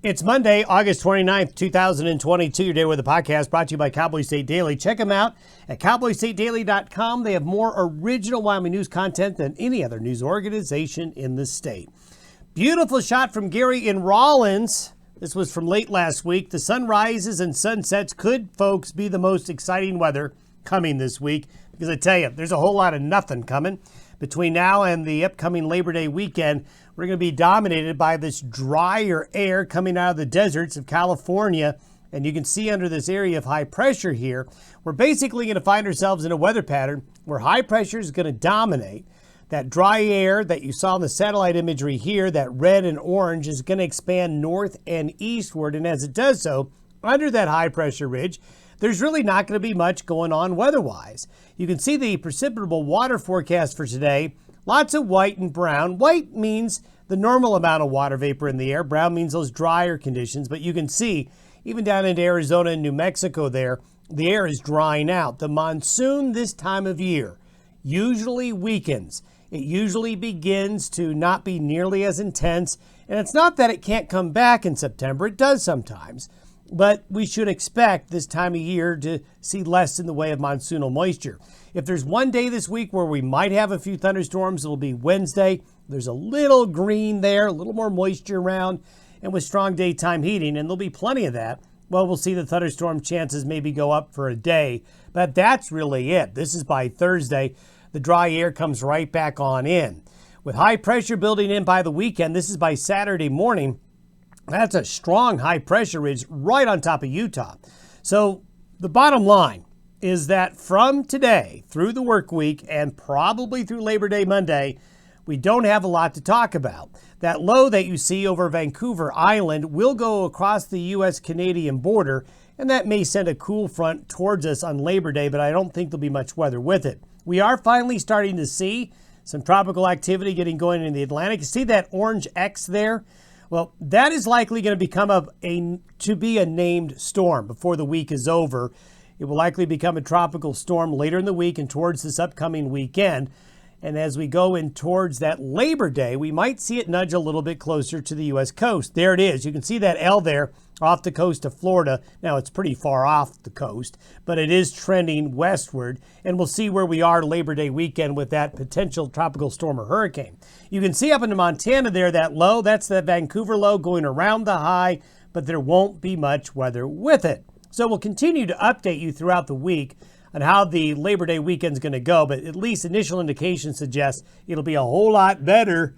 It's Monday, August 29th, 2022. Your day with the podcast brought to you by Cowboy State Daily. Check them out at cowboystatedaily.com. They have more original Wyoming news content than any other news organization in the state. Beautiful shot from Gary in Rawlins. This was from late last week. The sunrises and sunsets could, folks, be the most exciting weather coming this week. Because I tell you, there's a whole lot of nothing coming. Between now and the upcoming Labor Day weekend, we're going to be dominated by this drier air coming out of the deserts of California. And you can see under this area of high pressure here, we're basically going to find ourselves in a weather pattern where high pressure is going to dominate. That dry air that you saw in the satellite imagery here, that red and orange, is going to expand north and eastward. And as it does so, under that high pressure ridge, there's really not going to be much going on weather-wise. You can see the precipitable water forecast for today. Lots of white and brown. White means the normal amount of water vapor in the air. Brown means those drier conditions. But you can see, even down into Arizona and New Mexico there, the air is drying out. The monsoon this time of year usually weakens. It usually begins to not be nearly as intense. And it's not that it can't come back in September. It does sometimes. But we should expect this time of year to see less in the way of monsoonal moisture. If there's one day this week where we might have a few thunderstorms, it'll be Wednesday. There's a little green there, a little more moisture around, and with strong daytime heating, and there'll be plenty of that. Well, we'll see the thunderstorm chances maybe go up for a day, but that's really it. This is by Thursday. The dry air comes right back on in. With high pressure building in by the weekend, this is by Saturday morning. That's a strong high pressure ridge right on top of Utah. So the bottom line is that from today through the work week and probably through Labor Day Monday, we don't have a lot to talk about. That low that you see over Vancouver Island will go across the U.S.-Canadian border, and that may send a cool front towards us on Labor Day, but I don't think there'll be much weather with it. We are finally starting to see some tropical activity getting going in the Atlantic. You see that orange X there? Well, that is likely going to become to be a named storm before the week is over. It will likely become a tropical storm later in the week and towards this upcoming weekend. And as we go in towards that Labor Day, we might see it nudge a little bit closer to the U.S. coast. There it is. You can see that L there off the coast of Florida. Now, it's pretty far off the coast, but it is trending westward. And we'll see where we are Labor Day weekend with that potential tropical storm or hurricane. You can see up in Montana there, that low, that's the Vancouver low going around the high, but there won't be much weather with it. So we'll continue to update you throughout the week on how the Labor Day weekend is going to go, but at least initial indications suggest it'll be a whole lot better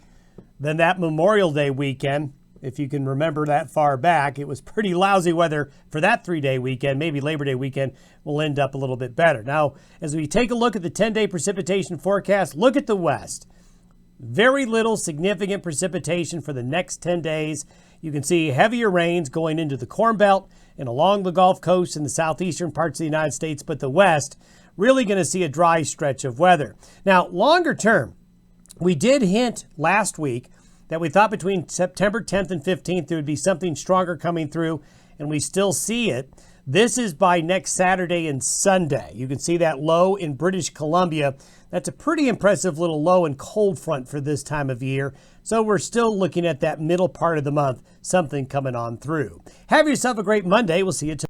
than that Memorial Day weekend. If you can remember that far back, it was pretty lousy weather for that 3-day weekend. Maybe Labor Day weekend will end up a little bit better. Now, as we take a look at the 10-day precipitation forecast, look at the west. Very little significant precipitation for the next 10 days. You can see heavier rains going into the Corn Belt and along the Gulf Coast and the southeastern parts of the United States, but the west really going to see a dry stretch of weather. Now, longer term, we did hint last week that we thought between September 10th and 15th there would be something stronger coming through, and we still see it. This is by next Saturday and Sunday. You can see that low in British Columbia. That's a pretty impressive little low and cold front for this time of year. So we're still looking at that middle part of the month, something coming on through. Have yourself a great Monday. We'll see you tomorrow.